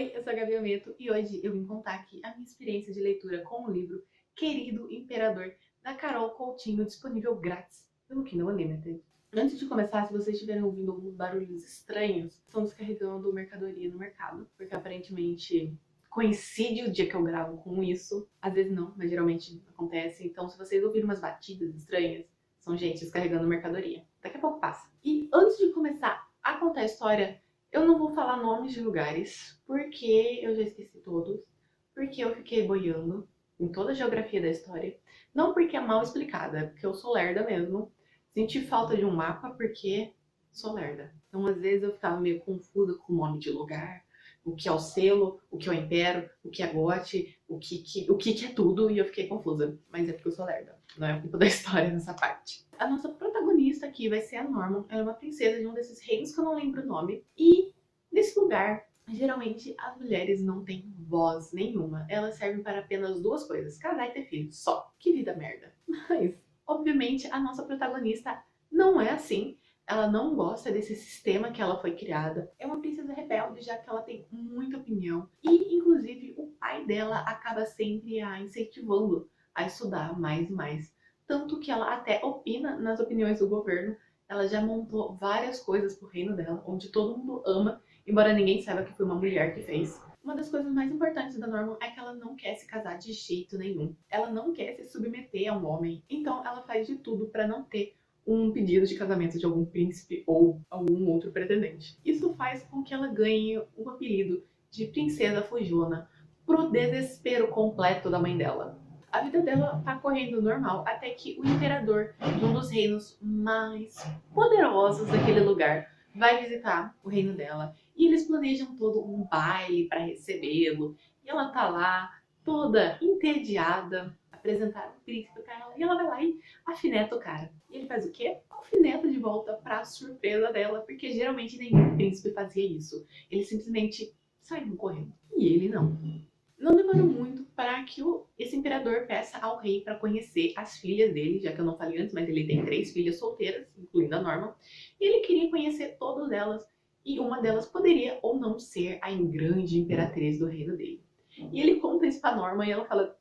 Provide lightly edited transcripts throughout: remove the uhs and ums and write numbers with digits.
Oi, eu sou a Gabi Ameto e hoje eu vim contar aqui a minha experiência de leitura com o livro Querido Imperador, da Carol Coutinho, disponível grátis pelo Kindle Unlimited. Antes de começar, se vocês estiverem ouvindo alguns barulhos estranhos, estão descarregando mercadoria no mercado, porque aparentemente coincide o dia que eu gravo com isso. Às vezes não, mas geralmente acontece. Então, se vocês ouvirem umas batidas estranhas, são gente descarregando mercadoria. Daqui a pouco passa. E antes de começar a contar a história, eu não vou falar nomes de lugares, porque eu já esqueci todos, porque eu fiquei boiando em toda a geografia da história. Não porque é mal explicada, é porque eu sou lerda mesmo. Senti falta de um mapa porque sou lerda. Então, às vezes, eu ficava meio confusa com o nome de lugar, o que é o selo, o que é o império, o que é gote, o que é tudo, e eu fiquei confusa. Mas é porque eu sou lerda, não é culpa da história nessa parte. A nossa protagonista aqui vai ser a Norman. Ela é uma princesa de um desses reinos que eu não lembro o nome. E nesse lugar, geralmente as mulheres não têm voz nenhuma. Elas servem para apenas duas coisas: casar e ter filhos. Só. Que vida merda. Mas, obviamente, a nossa protagonista não é assim. Ela não gosta desse sistema que ela foi criada. É uma princesa rebelde, já que ela tem muita opinião. E, inclusive, o pai dela acaba sempre a incentivando a estudar mais e mais. Tanto que ela até opina nas opiniões do governo. Ela já montou várias coisas pro reino dela, onde todo mundo ama, embora ninguém saiba que foi uma mulher que fez. Uma das coisas mais importantes da Norman é que ela não quer se casar de jeito nenhum. Ela não quer se submeter a um homem. Então ela faz de tudo para não ter um pedido de casamento de algum príncipe ou algum outro pretendente. Isso faz com que ela ganhe o apelido de Princesa Fujona, pro desespero completo da mãe dela. A vida dela tá correndo normal até que o imperador de um dos reinos mais poderosos daquele lugar vai visitar o reino dela. E eles planejam todo um baile para recebê-lo. E ela tá lá, toda entediada, apresentar o príncipe pra ela. E ela vai lá e afineta o cara. E ele faz o quê? Alfineta de volta pra surpresa dela, porque geralmente nenhum príncipe fazia isso. Eles simplesmente saíam correndo. E ele não. Não demorou muito para que esse imperador peça ao rei para conhecer as filhas dele, já que eu não falei antes, mas ele tem 3 filhas solteiras, incluindo a Norma. E ele queria conhecer todas elas, e uma delas poderia ou não ser a grande imperatriz do reino dele. E ele conta isso pra Norma e ela fala: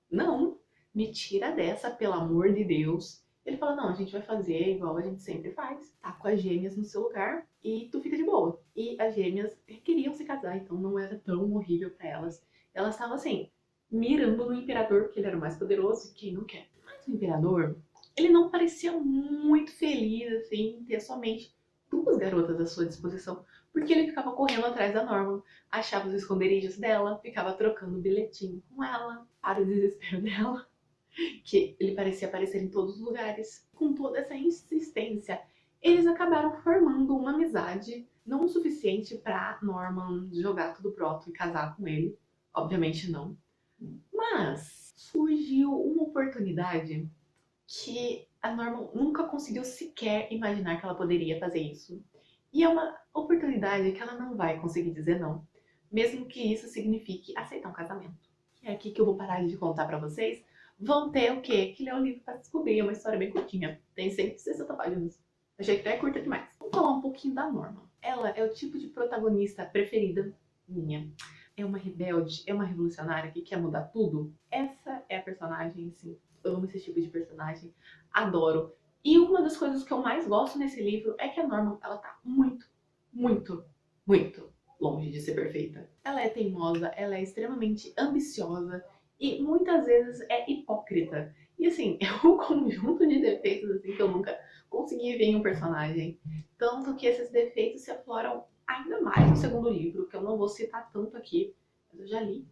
não, me tira dessa, pelo amor de Deus. Ele fala: não, a gente vai fazer igual a gente sempre faz. Tá com as gêmeas no seu lugar e tu fica de boa. E as gêmeas queriam se casar, então não era tão horrível pra elas. Elas estavam assim, mirando no imperador, porque ele era o mais poderoso, e quem não quer. Mas o imperador, ele não parecia muito feliz, assim, em ter somente 2 garotas à sua disposição, porque ele ficava correndo atrás da Norman, achava os esconderijos dela, ficava trocando bilhetinho com ela, para o desespero dela, que ele parecia aparecer em todos os lugares. Com toda essa insistência, eles acabaram formando uma amizade, não o suficiente para Norman jogar tudo pronto e casar com ele. Obviamente não. Mas surgiu uma oportunidade que a Norma nunca conseguiu sequer imaginar que ela poderia fazer isso. E é uma oportunidade que ela não vai conseguir dizer não, mesmo que isso signifique aceitar um casamento. E é aqui que eu vou parar de contar pra vocês. Vão ter o quê? Que ler o livro pra descobrir. É uma história bem curtinha. Tem 160 páginas. Achei que até é curta demais. Vamos falar um pouquinho da Norma. Ela é o tipo de protagonista preferida minha. É uma rebelde, é uma revolucionária que quer mudar tudo. Essa é a personagem, sim. Amo esse tipo de personagem. Adoro. E uma das coisas que eu mais gosto nesse livro é que a Norma, ela tá muito, muito, muito longe de ser perfeita. Ela é teimosa, ela é extremamente ambiciosa e muitas vezes é hipócrita. E assim, é um conjunto de defeitos assim que eu nunca consegui ver em um personagem. Tanto que esses defeitos se afloram ainda mais no segundo livro, que eu não vou citar tanto aqui, mas eu já li,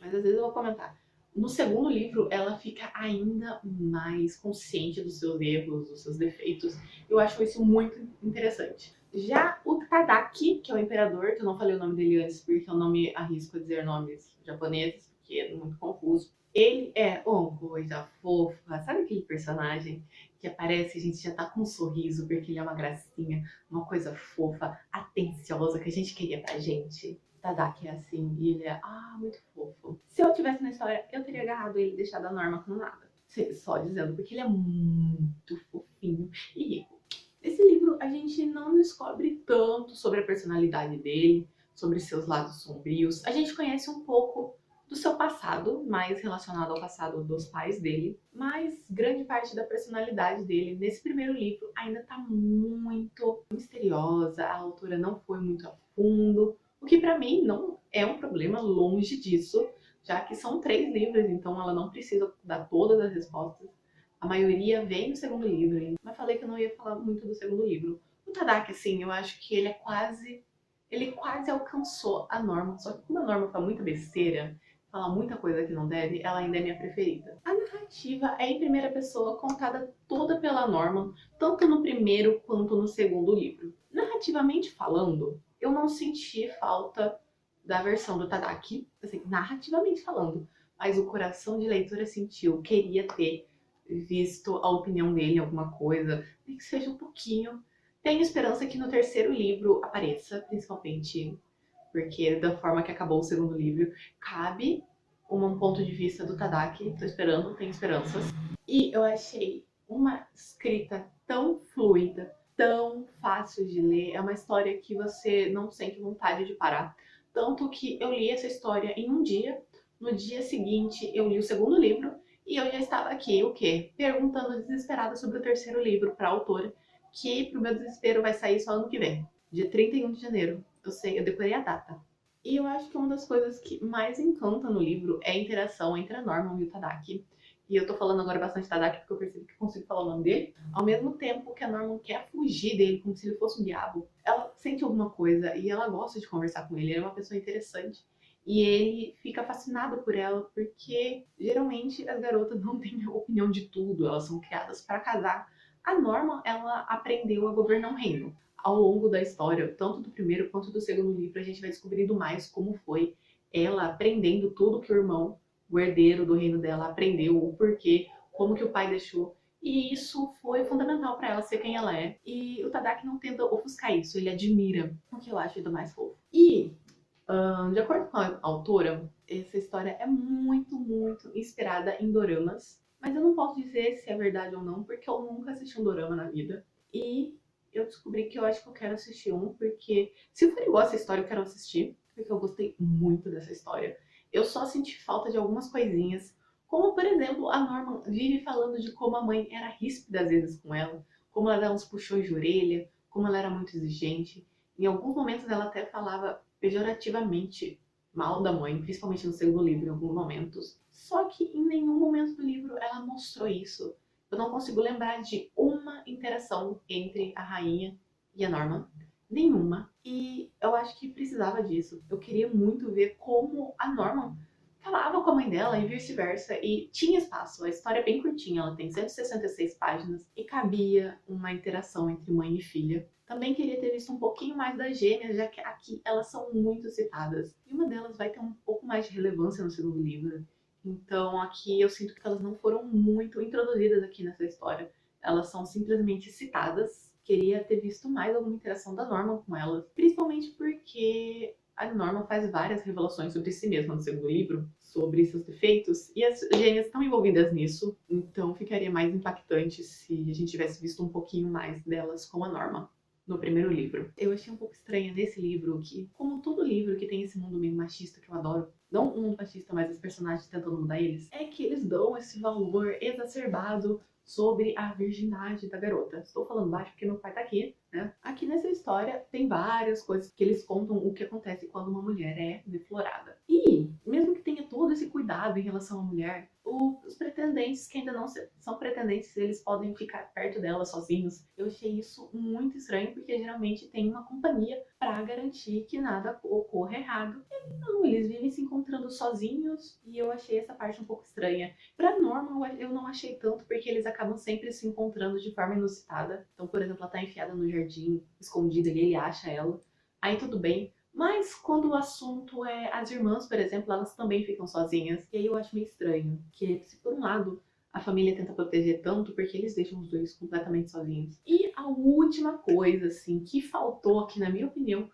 mas às vezes eu vou comentar. No segundo livro, ela fica ainda mais consciente dos seus erros, dos seus defeitos. Eu acho isso muito interessante. Já o Tadaki, que é o imperador, que eu não falei o nome dele antes porque eu não me arrisco a dizer nomes japoneses, porque é muito confuso. Ele é uma coisa fofa, sabe aquele personagem que aparece e a gente já tá com um sorriso porque ele é uma gracinha, uma coisa fofa, atenciosa que a gente queria pra gente. Tadaki é assim, e ele é, muito fofo. Se eu tivesse na história, eu teria agarrado ele e deixado a Norma com nada. Só dizendo, porque ele é muito fofinho e rico. Nesse livro, a gente não descobre tanto sobre a personalidade dele, sobre seus lados sombrios. A gente conhece um pouco do seu passado, mais relacionado ao passado dos pais dele, mas grande parte da personalidade dele nesse primeiro livro ainda está muito misteriosa, a autora não foi muito a fundo, o que para mim não é um problema, longe disso, já que são 3 livros, então ela não precisa dar todas as respostas. A maioria vem no segundo livro, mas falei que eu não ia falar muito do segundo livro. O Tadaki, assim, eu acho que ele quase alcançou a Norma, só que como a Norma fala muita besteira, fala muita coisa que não deve, ela ainda é minha preferida. A narrativa é em primeira pessoa, contada toda pela Norma, tanto no primeiro quanto no segundo livro. Narrativamente falando, eu não senti falta da versão do Tadaki, assim, narrativamente falando, mas o coração de leitora sentiu, queria ter visto a opinião dele em alguma coisa, nem que seja um pouquinho. Tenho esperança que no terceiro livro apareça, principalmente porque da forma que acabou o segundo livro, cabe um ponto de vista do Tadaki. Tô esperando, tenho esperanças. E eu achei uma escrita tão fluida, tão fácil de ler. É uma história que você não sente vontade de parar. Tanto que eu li essa história em um dia. No dia seguinte, eu li o segundo livro. E eu já estava aqui, o quê? Perguntando desesperada sobre o terceiro livro para a autora, que, pro meu desespero, vai sair só ano que vem, dia 31 de janeiro. Eu sei, eu decorei a data. E eu acho que uma das coisas que mais encanta no livro é a interação entre a Norman e o Tadaki. E eu tô falando agora bastante Tadaki porque eu percebi que eu consigo falar o nome dele. Ao mesmo tempo que a Norman quer fugir dele como se ele fosse um diabo, ela sente alguma coisa e ela gosta de conversar com ele. Ele é uma pessoa interessante. E ele fica fascinado por ela porque geralmente as garotas não têm opinião de tudo, elas são criadas para casar. A Norman, ela aprendeu a governar um reino. Ao longo da história, tanto do primeiro quanto do segundo livro, a gente vai descobrindo mais como foi ela aprendendo tudo que o irmão, o herdeiro do reino dela, aprendeu, o porquê, como que o pai deixou. E isso foi fundamental para ela ser quem ela é. E o Tadaki não tenta ofuscar isso, ele admira, o que eu acho ainda mais fofo. E, de acordo com a autora, essa história é muito inspirada em doramas. Mas eu não posso dizer se é verdade ou não, porque eu nunca assisti um dorama na vida. E eu descobri que eu acho que eu quero assistir um, porque se for igual essa história, eu quero assistir, porque eu gostei muito dessa história. Eu só senti falta de algumas coisinhas, como, por exemplo, a Norman vive falando de como a mãe era ríspida às vezes com ela, como ela dava uns puxões de orelha, como ela era muito exigente. Em alguns momentos ela até falava pejorativamente mal da mãe, principalmente no segundo livro, em alguns momentos. Só que em nenhum momento do livro ela mostrou isso. Eu não consigo lembrar de uma interação entre a rainha e a Norman. Nenhuma. E eu acho que precisava disso. Eu queria muito ver como a Norman falava com a mãe dela e vice-versa. E tinha espaço. A história é bem curtinha, ela tem 166 páginas e cabia uma interação entre mãe e filha. Também queria ter visto um pouquinho mais das gêmeas, já que aqui elas são muito citadas. E uma delas vai ter um pouco mais de relevância no segundo livro. Então aqui eu sinto que elas não foram muito introduzidas aqui nessa história. Elas são simplesmente citadas. Queria ter visto mais alguma interação da Norman com elas. Principalmente porque a Norman faz várias revelações sobre si mesma no segundo livro, sobre seus defeitos, e as gêmeas estão envolvidas nisso, então ficaria mais impactante se a gente tivesse visto um pouquinho mais delas com a Norman no primeiro livro. Eu achei um pouco estranha nesse livro que, como todo livro que tem esse mundo meio machista que eu adoro, não um mundo machista, mas os personagens tentando mudar eles, é que eles dão esse valor exacerbado sobre a virgindade da garota. Estou falando baixo porque meu pai tá aqui, né? Aqui nessa história tem várias coisas que eles contam o que acontece quando uma mulher é deflorada. E, mesmo que tenha todo esse cuidado em relação à mulher, os pretendentes que ainda não são pretendentes, eles podem ficar perto dela sozinhos. Eu achei isso muito estranho, porque geralmente tem uma companhia para garantir que nada ocorra errado. E não, eles vivem se encontrando sozinhos, e eu achei essa parte um pouco estranha. Pra Norma, eu não achei tanto, porque eles acabam sempre se encontrando de forma inusitada. Então, por exemplo, ela tá enfiada no jardim, escondida ali, ele acha ela. Aí tudo bem. Mas quando o assunto é as irmãs, por exemplo, elas também ficam sozinhas. E aí eu acho meio estranho. Que se por um lado a família tenta proteger tanto, porque eles deixam os dois completamente sozinhos. E a última coisa, assim, que faltou aqui, na minha opinião,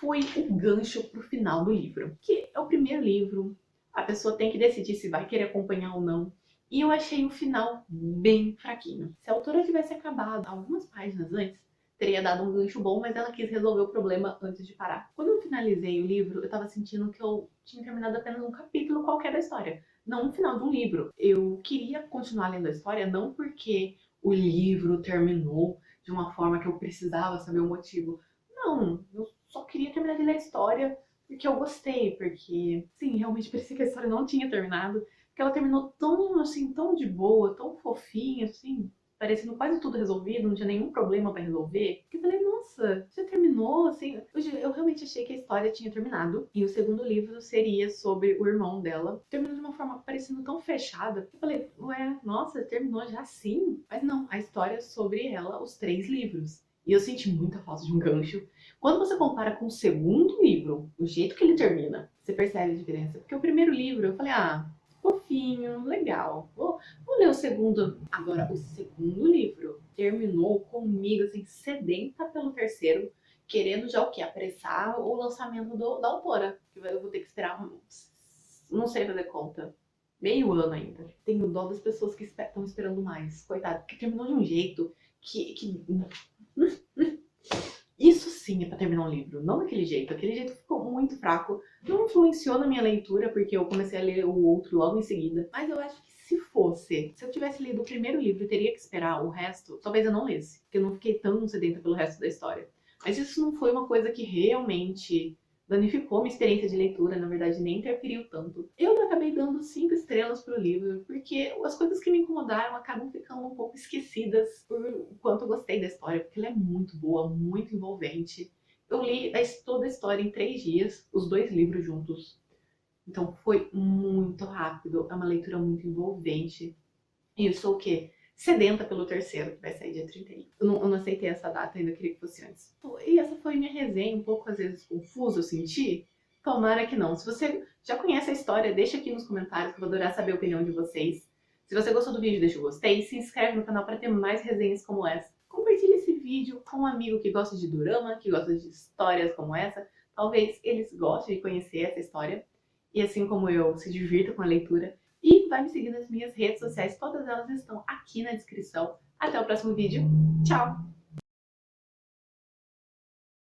foi o gancho pro final do livro. Que é o primeiro livro, a pessoa tem que decidir se vai querer acompanhar ou não. E eu achei o final bem fraquinho. Se a autora tivesse acabado algumas páginas antes, teria dado um gancho bom, mas ela quis resolver o problema antes de parar. Quando eu finalizei o livro, eu tava sentindo que eu tinha terminado apenas um capítulo qualquer da história, não um final de um livro. Eu queria continuar lendo a história não porque o livro terminou de uma forma que eu precisava saber o motivo. Não, eu só queria terminar de ler a história porque eu gostei, porque, sim, realmente parecia que a história não tinha terminado, porque ela terminou tão, assim, tão de boa, tão fofinha, assim, parecendo quase tudo resolvido, não tinha nenhum problema pra resolver. Que eu falei, nossa, já terminou, assim. Eu realmente achei que a história tinha terminado. E o segundo livro seria sobre o irmão dela. Terminou de uma forma parecendo tão fechada. Eu falei, ué, nossa, terminou já assim? Mas não, a história é sobre ela, os 3 livros. E eu senti muita falta de um gancho. Quando você compara com o segundo livro, o jeito que ele termina, você percebe a diferença. Porque o primeiro livro, eu falei, ah, fofinho, legal. Vou ler o segundo. Agora, o segundo livro terminou comigo, assim, sedenta pelo terceiro, querendo já o quê? Apressar o lançamento da autora. Que eu vou ter que esperar, não sei fazer conta, meio ano ainda. Tenho dó das pessoas que estão esperando mais. Coitado, porque terminou de um jeito que isso sim é pra terminar um livro, não daquele jeito. Aquele jeito ficou muito fraco. Não influenciou na minha leitura, porque eu comecei a ler o outro logo em seguida. Mas eu acho que se eu tivesse lido o primeiro livro e teria que esperar o resto, talvez eu não lesse. Porque eu não fiquei tão sedenta pelo resto da história. Mas isso não foi uma coisa que realmente danificou minha experiência de leitura, na verdade nem interferiu tanto. Eu acabei dando 5 estrelas pro livro, porque as coisas que me incomodaram acabam ficando um pouco esquecidas por quanto eu gostei da história, porque ela é muito boa, muito envolvente. Eu li toda a história em 3 dias, os 2 livros juntos. Então foi muito rápido, é uma leitura muito envolvente. E eu sou o quê? Sedenta pelo terceiro, que vai sair dia 31. Eu não aceitei essa data, ainda queria que fosse antes. E essa foi minha resenha, um pouco às vezes confusa, eu senti. Tomara que não. Se você já conhece a história, deixa aqui nos comentários, que eu vou adorar saber a opinião de vocês. Se você gostou do vídeo, deixa o gostei. Se inscreve no canal para ter mais resenhas como essa. Compartilhe esse vídeo com um amigo que gosta de dorama, que gosta de histórias como essa. Talvez eles gostem de conhecer essa história. E assim como eu, se divirta com a leitura. E vai me seguir nas minhas redes sociais, todas elas estão aqui na descrição. Até o próximo vídeo. Tchau!